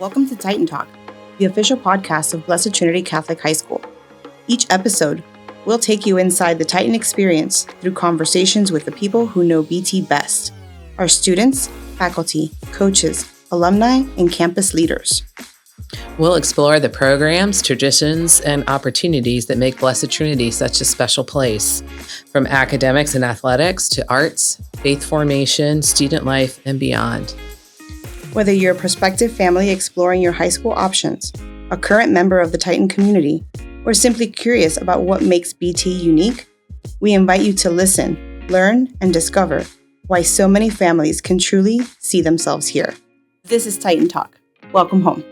Welcome to Titan Talk, the official podcast of Blessed Trinity Catholic High School. Each episode, we'll take you inside the Titan experience through conversations with the people who know BT best, our students, faculty, coaches, alumni, and campus leaders. We'll explore the programs, traditions, and opportunities that make Blessed Trinity such a special place, from academics and athletics to arts, faith formation, student life, and beyond. Whether you're a prospective family exploring your high school options, a current member of the Titan community, or simply curious about what makes BT unique, we invite you to listen, learn, and discover why so many families can truly see themselves here. This is Titan Talk. Welcome home.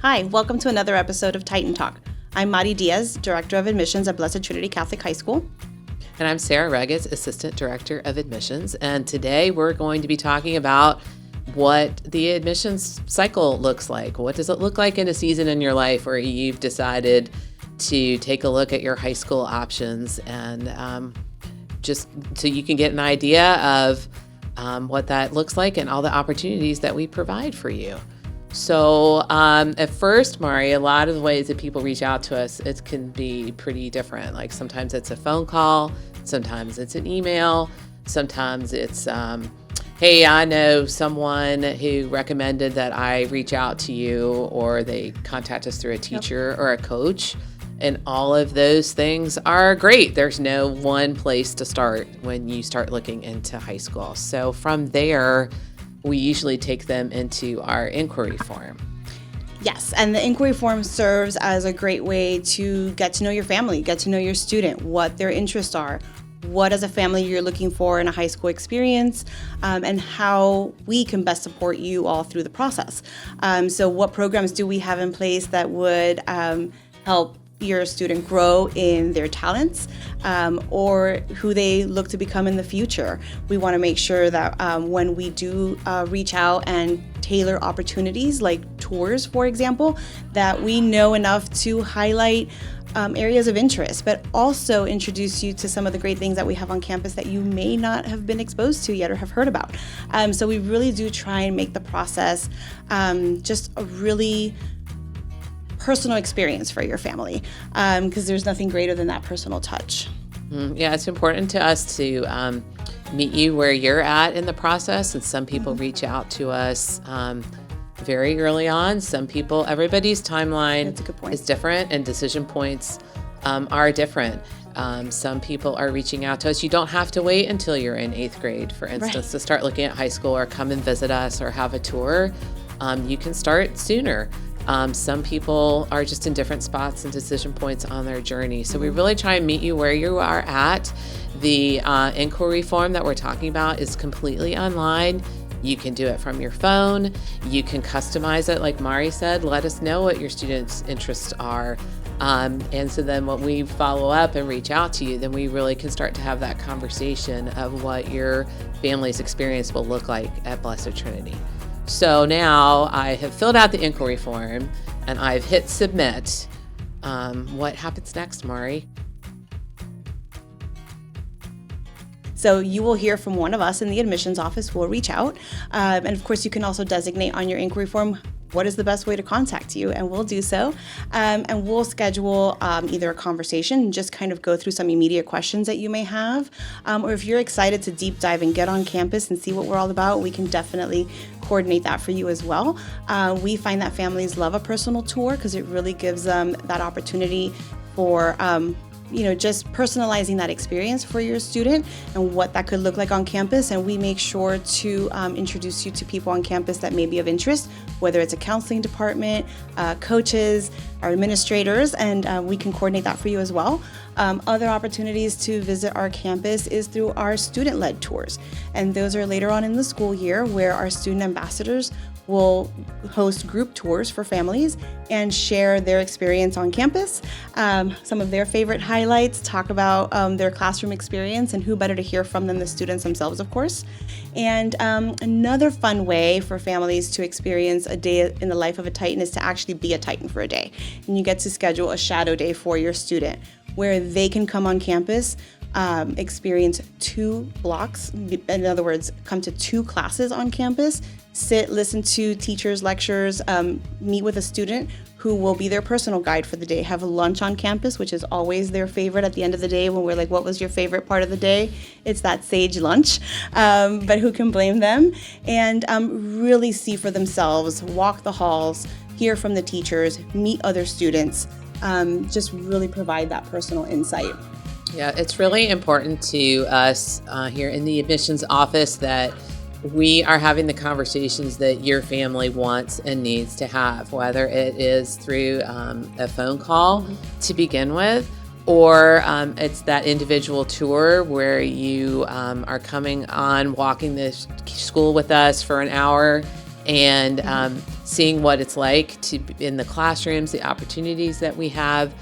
Hi, welcome to another episode of Titan Talk. I'm Mari Diaz, Director of Admissions at Blessed Trinity Catholic High School. And I'm Sarah Regitz, Assistant Director of Admissions. And today we're going to be talking about what the admissions cycle looks like. What does it look like in a season in your life where you've decided to take a look at your high school options and just so you can get an idea of what that looks like and all the opportunities that we provide for you. So at first, Mari, a lot of the ways that people reach out to us, it can be pretty different. Like sometimes it's a phone call, sometimes it's an email, sometimes it's, hey, I know someone who recommended that I reach out to you, or they contact us through a teacher or a coach. And all of those things are great. There's no one place to start when you start looking into high school. So from there, we usually take them into our inquiry form. Yes, and the inquiry form serves as a great way to get to know your family, get to know your student, what their interests are, what as a family you're looking for in a high school experience, and how we can best support you all through the process. So what programs do we have in place that would help your student grow in their talents or who they look to become in the future? We want to make sure that when we do reach out and tailor opportunities like tours, for example, that we know enough to highlight areas of interest, but also introduce you to some of the great things that we have on campus that you may not have been exposed to yet or have heard about. So we really do try and make the process just a really personal experience for your family, because there's nothing greater than that personal touch. Yeah, it's important to us to meet you where you're at in the process. And some people reach out to us very early on. Some people, everybody's timeline is different and decision points are different. Some people are reaching out to us. You don't have to wait until you're in 8th grade, for instance, to start looking at high school or come and visit us or have a tour. You can start sooner. Some people are just in different spots and decision points on their journey. So we really try and meet you where you are at. The inquiry form that we're talking about is completely online. You can do it from your phone. You can customize it, like Mari said. Let us know what your students' interests are. And so then when we follow up and reach out to you, then we really can start to have that conversation of what your family's experience will look like at Blessed Trinity. So now I have filled out the inquiry form and I've hit submit. What happens next, Mari? So you will hear from one of us in the admissions office. We'll reach out. And of course, you can also designate on your inquiry form what is the best way to contact you, and we'll do so. And we'll schedule either a conversation and just kind of go through some immediate questions that you may have. Or if you're excited to deep dive and get on campus and see what we're all about, we can definitely coordinate that for you as well. We find that families love a personal tour because it really gives them that opportunity for just personalizing that experience for your student and what that could look like on campus. And we make sure to introduce you to people on campus that may be of interest, whether it's a counseling department, coaches, our administrators, and we can coordinate that for you as well. Other opportunities to visit our campus is through our student-led tours. And those are later on in the school year where our student ambassadors will host group tours for families and share their experience on campus, some of their favorite highlights, talk about their classroom experience, and who better to hear from than the students themselves, of course. And another fun way for families to experience a day in the life of a Titan is to actually be a Titan for a day. And you get to schedule a shadow day for your student where they can come on campus experience 2 blocks. In other words, come to 2 classes on campus, sit, listen to teachers' lectures, meet with a student who will be their personal guide for the day, have lunch on campus, which is always their favorite at the end of the day when we're like, what was your favorite part of the day? It's that sage lunch, but who can blame them? And really see for themselves, walk the halls, hear from the teachers, meet other students, just really provide that personal insight. Yeah, it's really important to us here in the admissions office that we are having the conversations that your family wants and needs to have, whether it is through a phone call to begin with, or it's that individual tour where you are coming on, walking the school with us for an hour and seeing what it's like to in the classrooms, the opportunities that we have.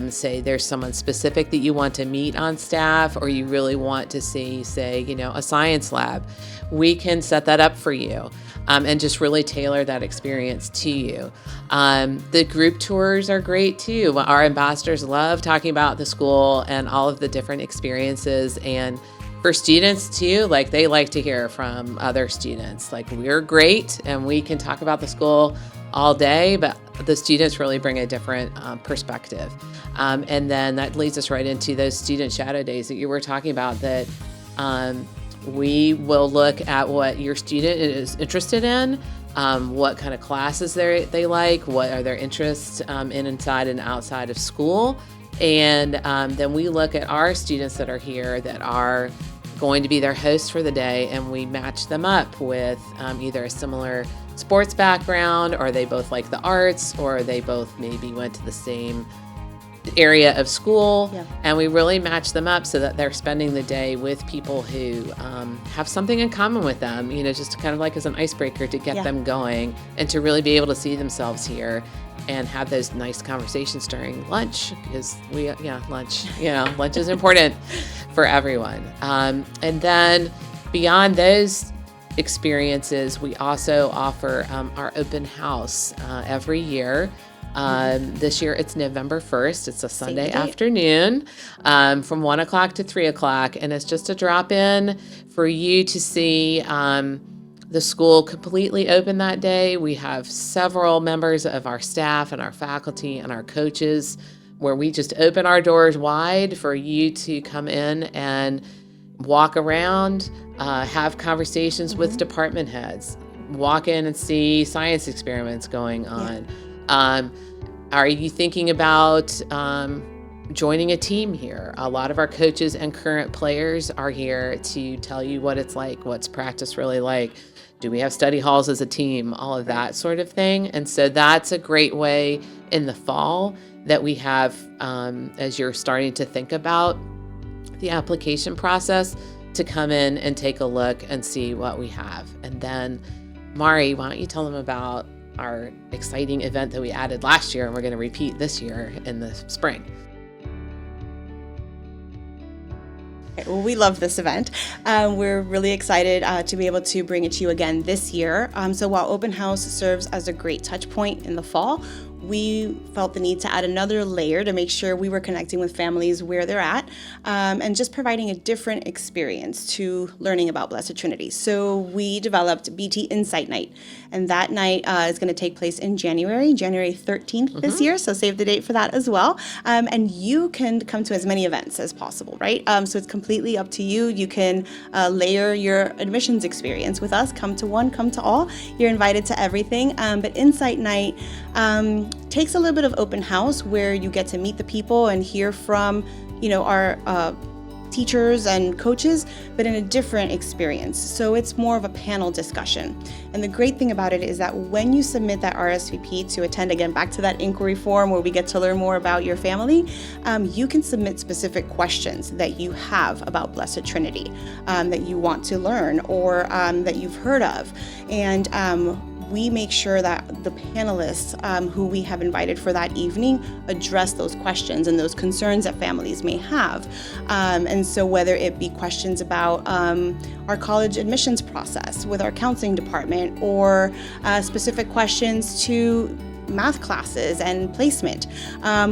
Say there's someone specific that you want to meet on staff, or you really want to see, say, a science lab. We can set that up for you and just really tailor that experience to you. The group tours are great too. Our ambassadors love talking about the school and all of the different experiences. And for students too, they like to hear from other students. We're great and we can talk about the school all day, but the students really bring a different perspective. And then that leads us right into those student shadow days that you were talking about, that we will look at what your student is interested in, what kind of classes they like, what are their interests inside and outside of school. And then we look at our students that are here that are going to be their hosts for the day, and we match them up with either a similar sports background, or they both like the arts, or they both maybe went to the same area of school. Yeah. And we really match them up so that they're spending the day with people who have something in common with them, just kind of as an icebreaker to get them going and to really be able to see themselves here and have those nice conversations during lunch, because lunch is important for everyone. And then beyond those experiences, we also offer our open house every year. This year it's November 1st. It's a Sunday afternoon from 1 o'clock to 3 o'clock. And it's just a drop in for you to see the school completely open that day. We have several members of our staff and our faculty and our coaches where we just open our doors wide for you to come in and walk around, have conversations with department heads, walk in and see science experiments going on. Are you thinking about joining a team here? A lot of our coaches and current players are here to tell you what it's like, what's practice really like. Do we have study halls as a team? All of that sort of thing. And so that's a great way in the fall that we have, as you're starting to think about the application process, to come in and take a look and see what we have. And then, Mari, why don't you tell them about our exciting event that we added last year and we're going to repeat this year in the spring. Well, we love this event. We're really excited to be able to bring it to you again this year. So while Open House serves as a great touch point in the fall, we felt the need to add another layer to make sure we were connecting with families where they're at, and just providing a different experience to learning about Blessed Trinity. So we developed BT Insight Night, and that night is going to take place in January 13th this year, so save the date for that as well. And you can come to as many events as possible, right? So it's completely up to you. You can layer your admissions experience with us. Come to one, come to all. You're invited to everything. But Insight Night takes a little bit of open house where you get to meet the people and hear from, our teachers and coaches, but in a different experience. So it's more of a panel discussion. And the great thing about it is that when you submit that RSVP to attend, again, back to that inquiry form where we get to learn more about your family, you can submit specific questions that you have about Blessed Trinity, that you want to learn or that you've heard of. And we make sure that the panelists who we have invited for that evening address those questions and those concerns that families may have. And so whether it be questions about our college admissions process with our counseling department, or specific questions to math classes and placement,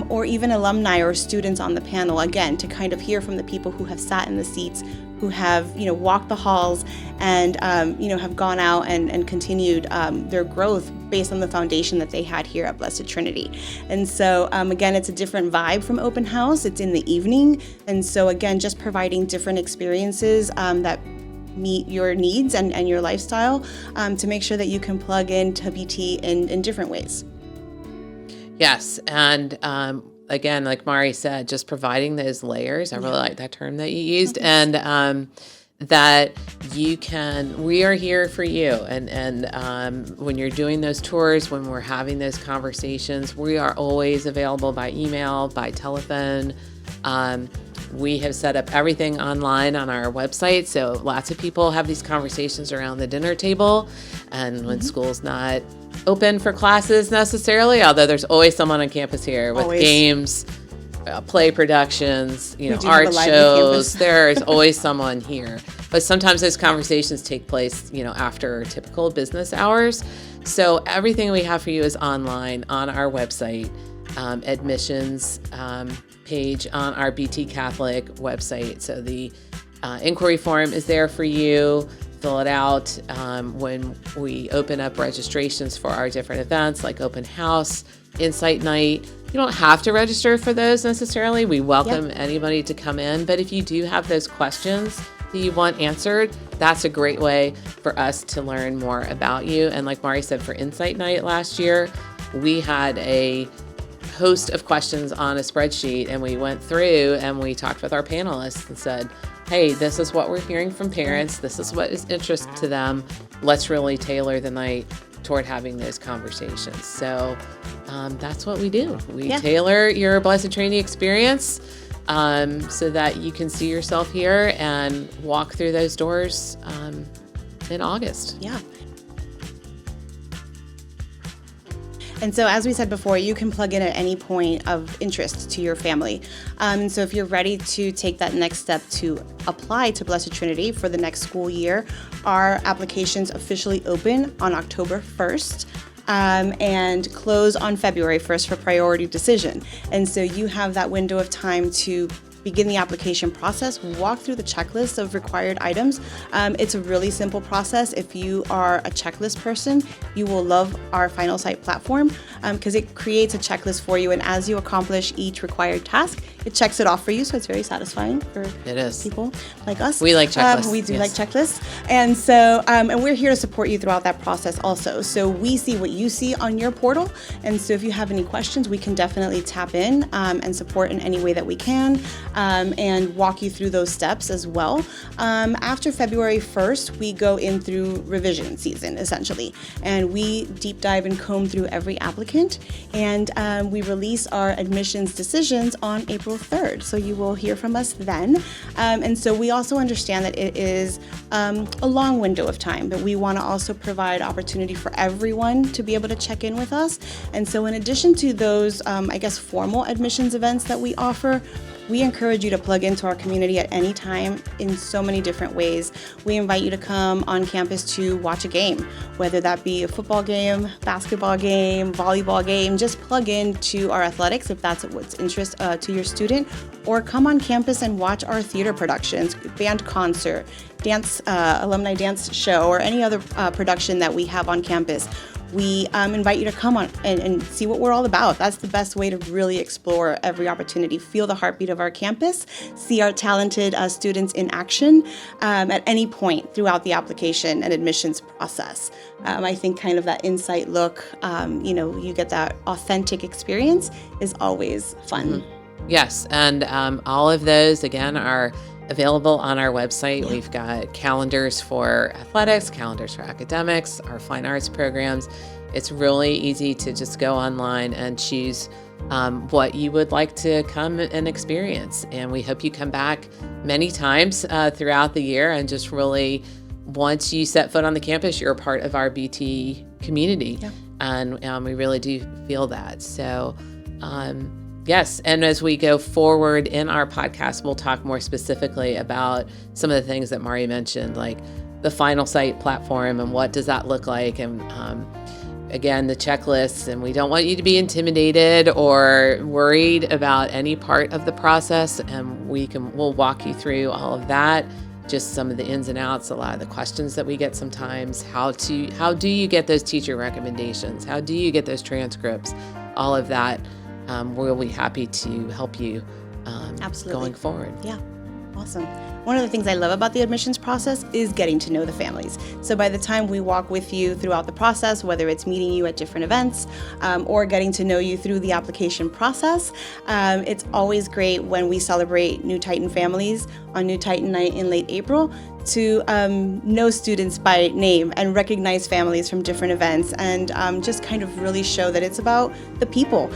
or even alumni or students on the panel, again, to kind of hear from the people who have sat in the seats, who have, walked the halls and, have gone out and continued their growth based on the foundation that they had here at Blessed Trinity. And so, again, it's a different vibe from open house. It's in the evening. And so, again, just providing different experiences that meet your needs and your lifestyle to make sure that you can plug into BT in different ways. Yes. And again, like Mari said, just providing those layers. I really like that term that you used. And that we are here for you. And when you're doing those tours, when we're having those conversations, we are always available by email, by telephone. We have set up everything online on our website. So lots of people have these conversations around the dinner table. And when school's not open for classes necessarily, although there's always someone on campus here with games, play productions, art shows. There's always someone here. But sometimes those conversations take place, after typical business hours. So everything we have for you is online on our website, admissions page on our BT Catholic website. So the inquiry form is there for you. Fill it out when we open up registrations for our different events like open house, Insight Night. You don't have to register for those necessarily. We welcome anybody to come in. But if you do have those questions that you want answered, that's a great way for us to learn more about you. And like Mari said, for Insight Night last year, we had a host of questions on a spreadsheet, and we went through and we talked with our panelists and said, hey, this is what we're hearing from parents. This is what is interest to them. Let's really tailor the night toward having those conversations. So that's what we do. We tailor your Blessed Trinity experience so that you can see yourself here and walk through those doors in August. Yeah. And so, as we said before, you can plug in at any point of interest to your family. And so if you're ready to take that next step to apply to Blessed Trinity for the next school year, our applications officially open on October 1st. And close on February 1st for priority decision. And so you have that window of time to begin the application process, walk through the checklist of required items. It's a really simple process. If you are a checklist person, you will love our Final Site platform because it creates a checklist for you. And as you accomplish each required task, it checks it off for you. So it's very satisfying for people like us. We like checklists. We do like checklists. And so, and we're here to support you throughout that process also. So we see what you see on your portal. And so if you have any questions, we can definitely tap in and support in any way that we can. And walk you through those steps as well. After February 1st, we go in through revision season, essentially. And we deep dive and comb through every applicant. And we release our admissions decisions on April 3rd. So you will hear from us then. And so we also understand that it is a long window of time, but we want to also provide opportunity for everyone to be able to check in with us. And so in addition to those, formal admissions events that we offer, we encourage you to plug into our community at any time in so many different ways. We invite you to come on campus to watch a game, whether that be a football game, basketball game, volleyball game. Just plug into our athletics if that's what's interest to your student, or come on campus and watch our theater productions, band concert, dance, alumni dance show, or any other production that we have on campus. We invite you to come on and see what we're all about. That's the best way to really explore every opportunity, feel the heartbeat of our campus, see our talented students in action at any point throughout the application and admissions process. I think kind of that insight look, you get that authentic experience is always fun. Mm-hmm. Yes, and all of those, again, are available on our website. We've got calendars for athletics, calendars for academics, our fine arts programs. It's really easy to just go online and choose what you would like to come and experience. And we hope you come back many times throughout the year, and just really, once you set foot on the campus, you're a part of our BT community. Yeah. And we really do feel that. So yes, and as we go forward in our podcast, we'll talk more specifically about some of the things that Mari mentioned, like the Final Site platform and what does that look like, and again, the checklists, and we don't want you to be intimidated or worried about any part of the process. And we'll walk you through all of that, just some of the ins and outs, a lot of the questions that we get sometimes, how do you get those teacher recommendations? How do you get those transcripts? All of that, we'll be happy to help you Absolutely. going forward. Yeah. Awesome. One of the things I love about the admissions process is getting to know the families. So by the time we walk with you throughout the process, whether it's meeting you at different events or getting to know you through the application process, it's always great when we celebrate New Titan families on New Titan Night in late April to know students by name and recognize families from different events, and just kind of really show that it's about the people,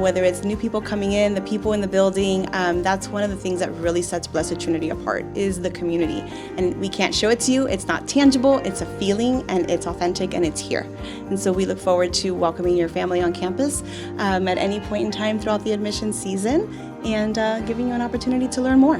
whether it's new people coming in, the people in the building. That's one of the things that really sets Blessed Trinity apart, is the community. And we can't show it to you. It's not tangible. It's a feeling, and it's authentic, and it's here. And so we look forward to welcoming your family on campus at any point in time throughout the admissions season, and giving you an opportunity to learn more.